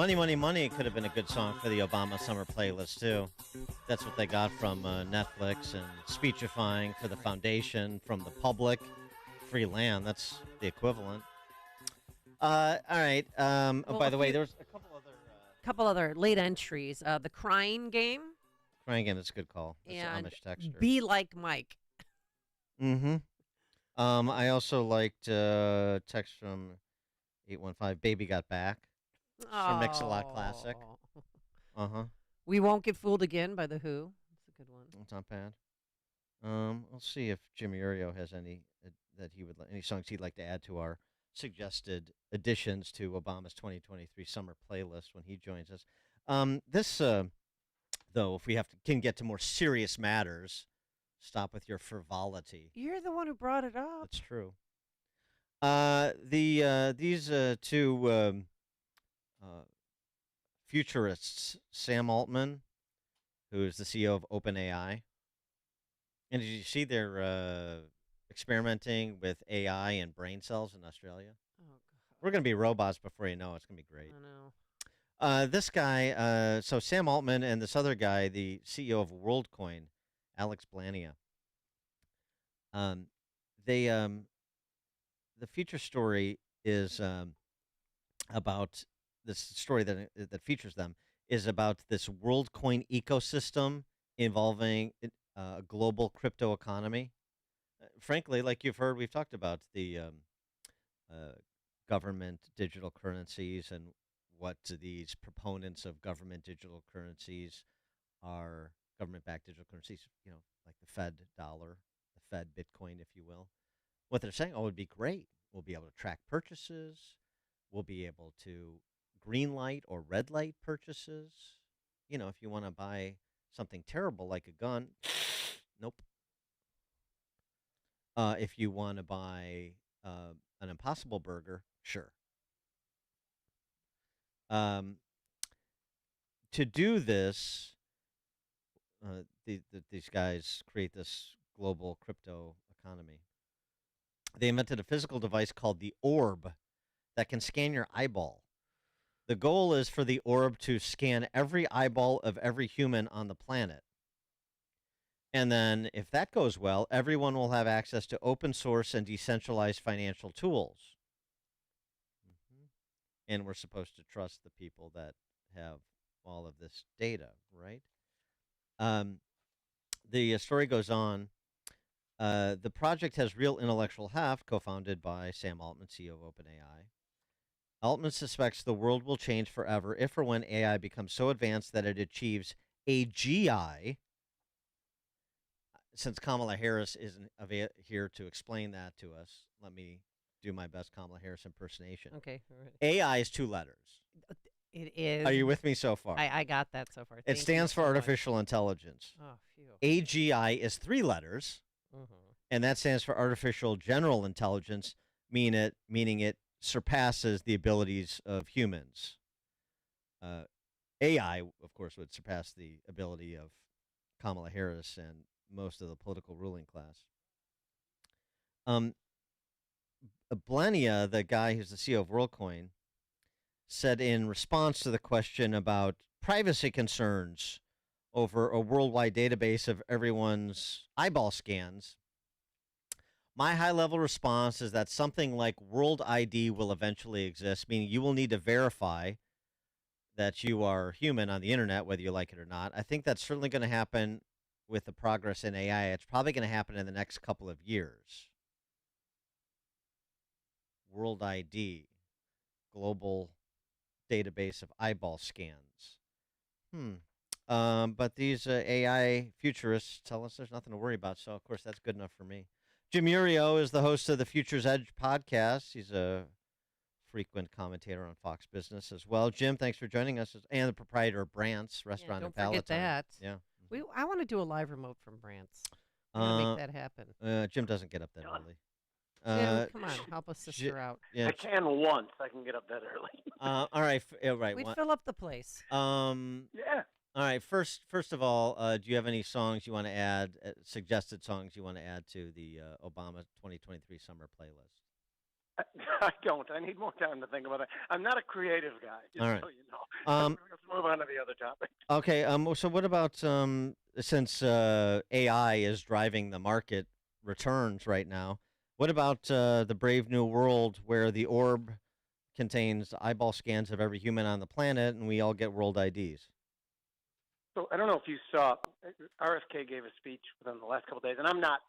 Money, Money, Money could have been a good song for the Obama summer playlist, too. That's what they got from Netflix, and speechifying for the foundation from the public. Free land, that's the equivalent. All right. Oh, Well, by a the way, few, there's a couple other couple other late entries. The Crying Game crying game. That's a good call. That's the and Amish texture. Be Like Mike. Mm-hmm. I also liked text from 815. Baby got back. Sir Mix-a-Lot classic. Oh, Uh-huh. We Won't Get Fooled Again by The Who. That's a good one. It's not bad. We'll see if Jim Iuorio has any that he would any songs he'd like to add to our suggested additions to Obama's 2023 summer playlist when he joins us. This though, if we can get to more serious matters, stop with your frivolity. You're the one who brought it up. That's true. These two uh, futurists, Sam Altman, who is the CEO of OpenAI. And did you see they're experimenting with AI and brain cells in Australia? Oh, God. We're going to be robots before you know it. It's going to be great. I know. This guy, so Sam Altman and this other guy, the CEO of WorldCoin, Alex Blania, they the future story is about this story that features them is about this WorldCoin ecosystem involving a global crypto economy. Frankly, like you've heard, we've talked about the government digital currencies and what these proponents of government digital currencies are government-backed digital currencies, like the Fed dollar, the Fed Bitcoin, if you will. What they're saying, oh, it would be great. We'll be able to track purchases. We'll be able to green light or red light purchases. If you want to buy something terrible like a gun, nope. If you want to buy an Impossible Burger, sure. To do this, these guys create this global crypto economy. They invented a physical device called the Orb that can scan your eyeball. The goal is for the Orb to scan every eyeball of every human on the planet. And then, if that goes well, everyone will have access to open source and decentralized financial tools. Mm-hmm. And we're supposed to trust the people that have all of this data, right? The story goes on. The project has real intellectual heft, co-founded by Sam Altman, CEO of OpenAI. Altman suspects the world will change forever if or when AI becomes so advanced that it achieves AGI. Since Kamala Harris isn't here to explain that to us, let me do my best Kamala Harris impersonation. Okay. All right. AI is 2 letters. It is. Are you with me so far? I got that so far. It stands for artificial intelligence. Oh, phew. AGI is 3 letters, and that stands for artificial general intelligence, meaning it surpasses the abilities of humans. AI, of course, would surpass the ability of Kamala Harris and most of the political ruling class. Blania, the guy who's the CEO of WorldCoin, said in response to the question about privacy concerns over a worldwide database of everyone's eyeball scans, my high-level response is that something like World ID will eventually exist, meaning you will need to verify that you are human on the internet, whether you like it or not. I think that's certainly going to happen with the progress in AI. It's probably going to happen in the next couple of years. World ID, global database of eyeball scans. But these AI futurists tell us there's nothing to worry about, so of course that's good enough for me. Jim Iuorio is the host of the Future's Edge podcast. He's a frequent commentator on Fox Business as well. Jim, thanks for joining us, and the proprietor of Brant's Restaurant in Palatine. Don't forget that. Yeah. I want to do a live remote from Brant's. Make that happen. Jim doesn't get up that early. Jim, come on, help a sister out. Yeah, I can once. I can get up that early. all right, right. We'd fill up the place. Yeah. All right. First of all, do you have any songs you want to add? Suggested songs you want to add to the Obama 2023 summer playlist? I don't. I need more time to think about it. I'm not a creative guy, just All right. so you know. Um, Let's move on to the other topic. okay. So what about since AI is driving the market returns right now? What about the Brave New World where the orb contains eyeball scans of every human on the planet, and we all get world IDs? So I don't know if you saw, RFK gave a speech within the last couple of days, and I'm not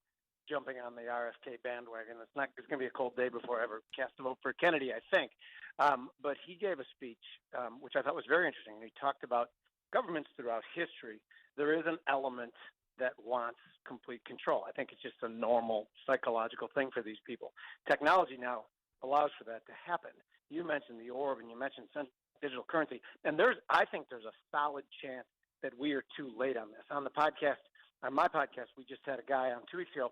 jumping on the RFK bandwagon. It's going to be a cold day before I ever cast a vote for Kennedy, I think. But he gave a speech, which I thought was very interesting. He talked about governments throughout history. There is an element that wants complete control. I think it's just a normal psychological thing for these people. Technology now allows for that to happen. You mentioned the orb, and you mentioned digital currency, and I think there's a solid chance that we are too late on this. On my podcast, we just had a guy on 2 weeks ago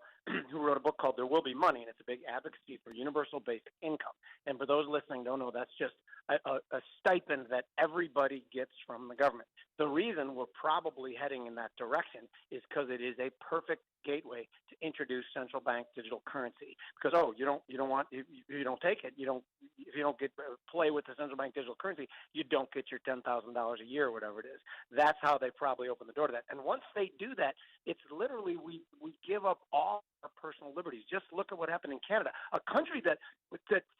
who wrote a book called There Will Be Money, and it's a big advocacy for universal basic income. And for those listening don't know, that's just a stipend that everybody gets from the government. The reason we're probably heading in that direction is because it is a perfect gateway to introduce central bank digital currency. Because you don't take it, if you don't get play with the central bank digital currency, you don't get your $10,000 a year or whatever it is. That's how they probably open the door to that. And once they do that, it's literally we give up all our personal liberties. Just look at what happened in Canada, a country that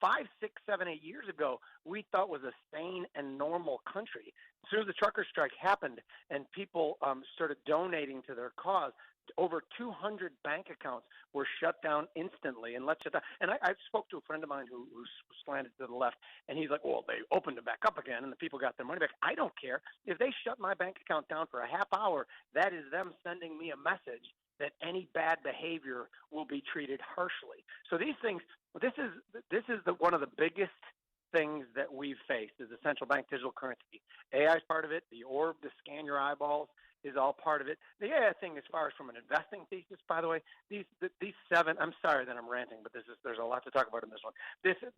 5, 6, 7, 8 years ago we thought was a sane and normal country. As soon as the trucker strike happened and people started donating to their cause, over 200 bank accounts were shut down instantly and let shut down. And I spoke to a friend of mine who slanted to the left, and he's like, well, they opened it back up again, and the people got their money back. I don't care. If they shut my bank account down for a half hour, that is them sending me a message that any bad behavior will be treated harshly. So these things, this is one of the biggest things that we've faced is the central bank digital currency. AI is part of it. The orb to scan your eyeballs is all part of it. The AI thing, as far as from an investing thesis, by the way, these 7. I'm sorry that I'm ranting, but there's a lot to talk about in this one.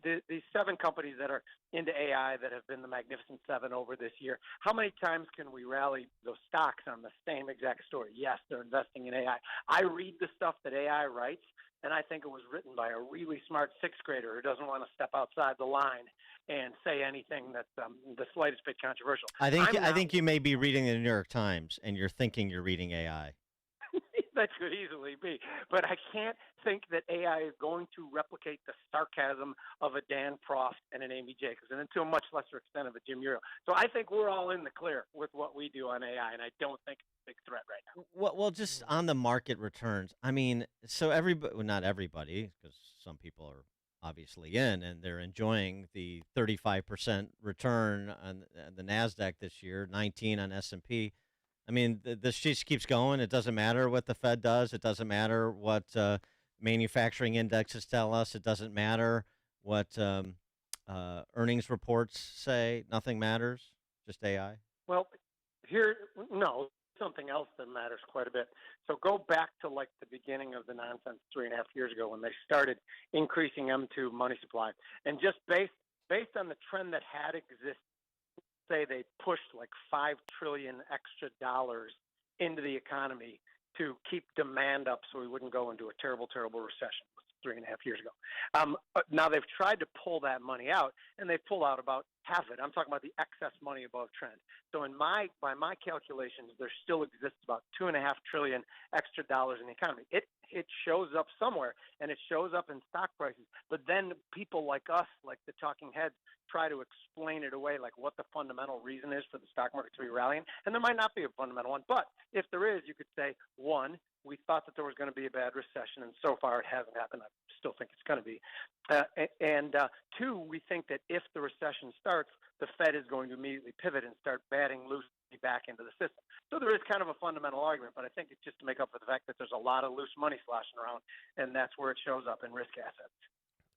These 7 companies that are into AI that have been the Magnificent 7 over this year. How many times can we rally those stocks on the same exact story? Yes, they're investing in AI. I read the stuff that AI writes, and I think it was written by a really smart 6th grader who doesn't want to step outside the line and say anything that's the slightest bit controversial. I think you may be reading the New York Times, and you're thinking you're reading AI. That could easily be. But I can't think that AI is going to replicate the sarcasm of a Dan Proft and an Amy Jacobs, and to a much lesser extent of a Jim Iuorio. So I think we're all in the clear with what we do on AI, and I don't think it's a big threat right now. Well, just on the market returns. I mean, so everybody, well, not everybody, because some people are obviously in, and they're enjoying the 35% return on the Nasdaq this year, 19 on S&P. I mean, this just keeps going. It doesn't matter what the Fed does. It doesn't matter what manufacturing indexes tell us. It doesn't matter what earnings reports say. Nothing matters. Just AI. Well, something else that matters quite a bit. So go back to like the beginning of the nonsense 3.5 years ago when they started increasing M2 money supply, and just based on the trend that had existed. Say they pushed like $5 trillion extra dollars into the economy to keep demand up so we wouldn't go into a terrible, terrible recession 3.5 years ago. Now they've tried to pull that money out, and they've pulled out about half of it. I'm talking about the excess money above trend. So by my calculations, there still exists about $2.5 trillion extra dollars in the economy. It shows up somewhere, and it shows up in stock prices. But then people like us, like the talking heads, try to explain it away, like what the fundamental reason is for the stock market to be rallying. And there might not be a fundamental one, but if there is, you could say, 1, we thought that there was going to be a bad recession, and so far it hasn't happened. I still think it's going to be. And 2, we think that if the recession starts, the Fed is going to immediately pivot and start batting loose back into the system. So there is kind of a fundamental argument, but I think it's just to make up for the fact that there's a lot of loose money sloshing around, and that's where it shows up in risk assets.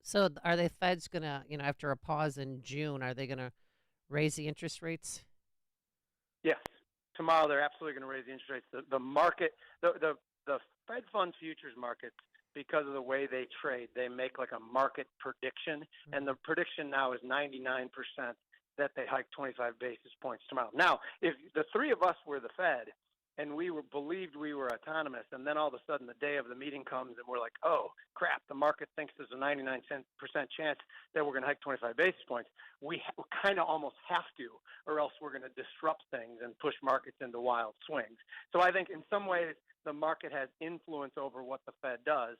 So are the Feds going to, after a pause in June, are they going to raise the interest rates? Yes. Tomorrow they're absolutely going to raise the interest rates. The market, the Fed funds futures markets, because of the way they trade, they make like a market prediction, and the prediction now is 99% that they hike 25 basis points tomorrow. Now, if the 3 of us were the Fed, and we believed we were autonomous, and then all of a sudden the day of the meeting comes and we're like, oh crap, the market thinks there's a 99% chance that we're going to hike 25 basis points. We kind of almost have to, or else we're going to disrupt things and push markets into wild swings. So I think in some ways the market has influence over what the Fed does.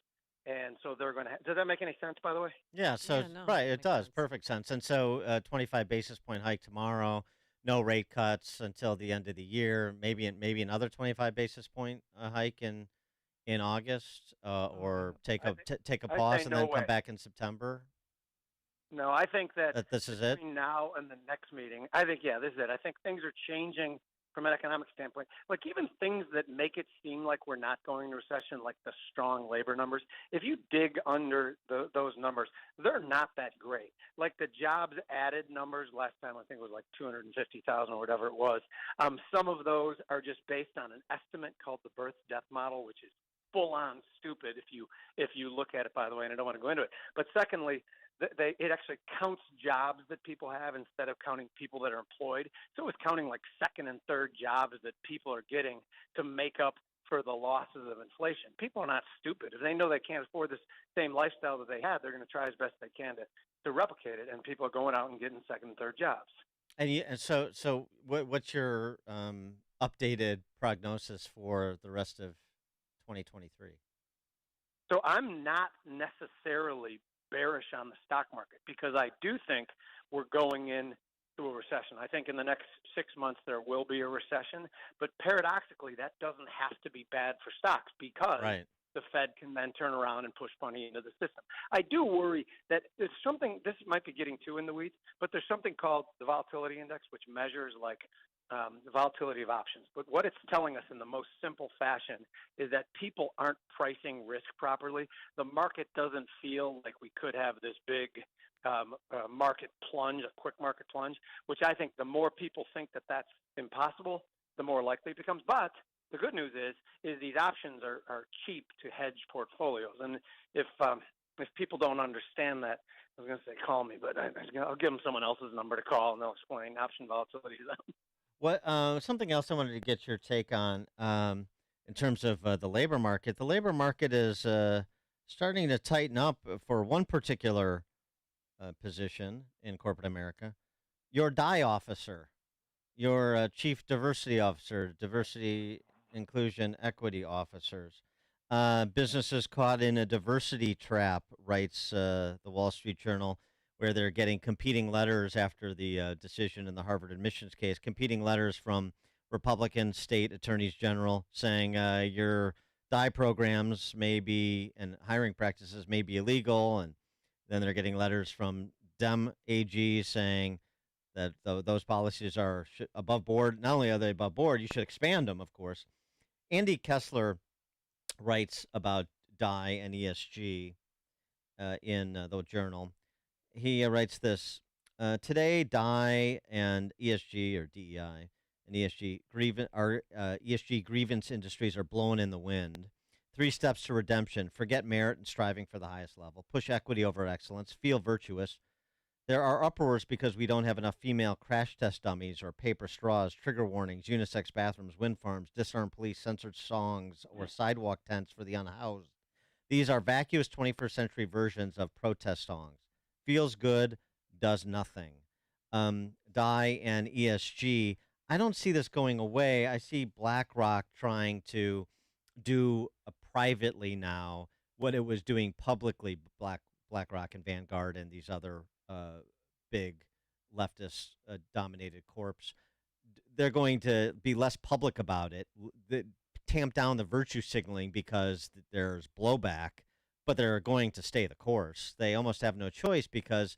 And so they're going to. Does that make any sense, by the way? Yeah, so Yeah, no, right, that it makes does. sense. Perfect sense. And so 25 basis point hike tomorrow, no rate cuts until the end of the year, maybe another 25 basis point hike in August, or I think take a I pause say and no then come way. back in September. No, I think that That this is it. between now and the next meeting, I think, yeah, this is it. I think things are changing from an economic standpoint. Like even things that make it seem like we're not going into recession, like the strong labor numbers, if you dig under those numbers, they're not that great. Like the jobs added numbers last time, I think it was like 250,000 or whatever it was. Some of those are just based on an estimate called the birth death model, which is full on stupid if you look at it, by the way, and I don't want to go into it. But secondly, it actually counts jobs that people have instead of counting people that are employed. So it's counting like second and third jobs that people are getting to make up for the losses of inflation. People are not stupid. If they know they can't afford this same lifestyle that they had, they're going to try as best they can to replicate it. And people are going out and getting second and third jobs. And so what's your updated prognosis for the rest of 2023? So I'm not necessarily bearish on the stock market because I do think we're going into a recession. I think in the next 6 months there will be a recession, but paradoxically that doesn't have to be bad for stocks because Right. the Fed can then turn around and push money into the system. I do worry that there's something, this might be getting too in the weeds, but there's something called the volatility index, which measures like the volatility of options. But what it's telling us in the most simple fashion is that people aren't pricing risk properly. The market doesn't feel like we could have this big market plunge, a quick market plunge, which I think the more people think that that's impossible, the more likely it becomes. But the good news is these options are cheap to hedge portfolios. And if people don't understand that, I was going to say call me, but I'll give them someone else's number to call, and they'll explain option volatility to them. What something else I wanted to get your take on in terms of the labor market. The labor market is starting to tighten up for one particular position in corporate America. Your DI officer, your chief diversity officer, diversity, inclusion, equity officers. Businesses caught in a diversity trap, writes the Wall Street Journal, where they're getting competing letters after the decision in the Harvard admissions case, competing letters from Republican state attorneys general saying your DI programs may be and hiring practices may be illegal. And then they're getting letters from Dem AG saying that those policies are above board. Not only are they above board, you should expand them, of course. Andy Kessler writes about DI and ESG in the journal. He writes this today: DI and ESG or DEI and ESG ESG grievance industries are blown in the wind. 3 steps to redemption: forget merit and striving for the highest level. Push equity over excellence. Feel virtuous. There are uproars because we don't have enough female crash test dummies or paper straws, trigger warnings, unisex bathrooms, wind farms, disarmed police, censored songs, or sidewalk tents for the unhoused. These are vacuous 21st century versions of protest songs. Feels good, does nothing. DI and ESG, I don't see this going away. I see BlackRock trying to do privately now what it was doing publicly, BlackRock and Vanguard and these other big leftist dominated corps. They're going to be less public about it, tamp down the virtue signaling because there's blowback, but they're going to stay the course. They almost have no choice because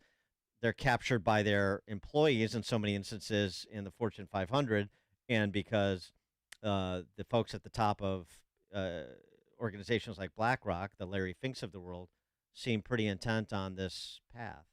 they're captured by their employees in so many instances in the Fortune 500, and because the folks at the top of organizations like BlackRock, the Larry Finks of the world, seem pretty intent on this path.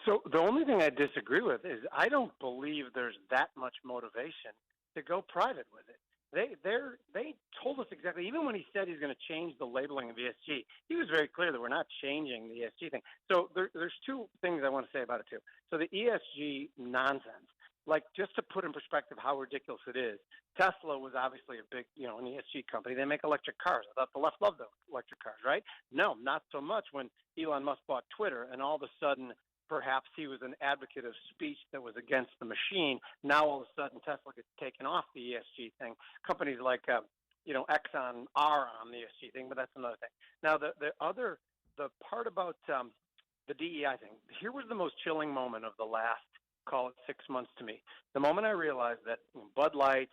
So the only thing I disagree with is I don't believe there's that much motivation to go private with it. They told us exactly, even when he said he's going to change the labeling of ESG, he was very clear that we're not changing the ESG thing. So there's 2 things I want to say about it too. So the ESG nonsense like, just to put in perspective how ridiculous it is, Tesla was obviously a big, an ESG company. They make electric cars. I thought the left loved the electric cars, right? No, not so much when Elon Musk bought Twitter, and all of a sudden, perhaps he was an advocate of speech that was against the machine. Now, all of a sudden, Tesla gets taken off the ESG thing. Companies like, Exxon are on the ESG thing, but that's another thing. Now, the part about the DEI thing, here was the most chilling moment of the last, call it 6 months to me. The moment I realized that Bud Light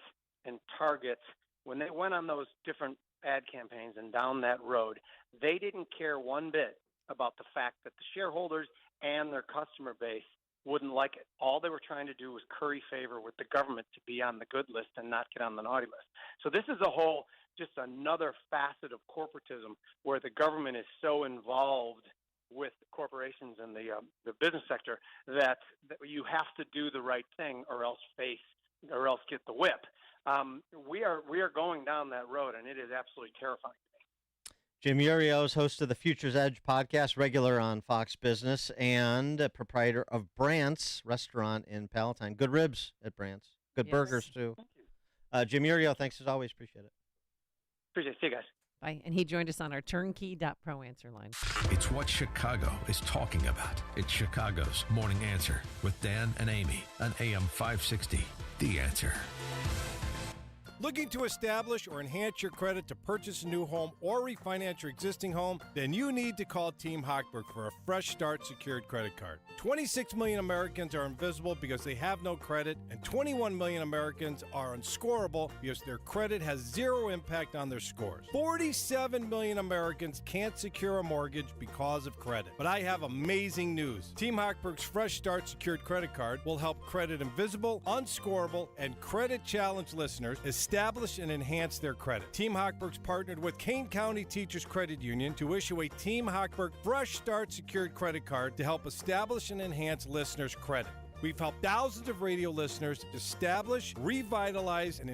and Target, when they went on those different ad campaigns and down that road, they didn't care one bit about the fact that the shareholders and their customer base wouldn't like it. All they were trying to do was curry favor with the government to be on the good list and not get on the naughty list. So this is just another facet of corporatism where the government is so involved with corporations and the business sector that you have to do the right thing or else get the whip. We are going down that road, and it is absolutely terrifying. Jim Iuorio is host of the Future's Edge podcast, regular on Fox Business, and a proprietor of Brant's Restaurant in Palatine. Good ribs at Brant's. Good burgers, too. Jim Iuorio, thanks as always. Appreciate it. Appreciate it. See you guys. Bye. And he joined us on our turnkey.pro answer line. It's what Chicago is talking about. It's Chicago's Morning Answer with Dan and Amy on AM 560. The Answer. Looking to establish or enhance your credit to purchase a new home or refinance your existing home? Then you need to call Team Hochberg for a Fresh Start secured credit card. 26 million Americans are invisible because they have no credit, and 21 million Americans are unscorable because their credit has zero impact on their scores. 47 million Americans can't secure a mortgage because of credit. But I have amazing news. Team Hochberg's Fresh Start secured credit card will help credit invisible, unscorable, and credit challenged listeners establish and enhance their credit. Team Hochberg's partnered with Kane County Teachers Credit Union to issue a Team Hochberg Fresh Start secured credit card to help establish and enhance listeners' credit. We've helped thousands of radio listeners establish, revitalize, and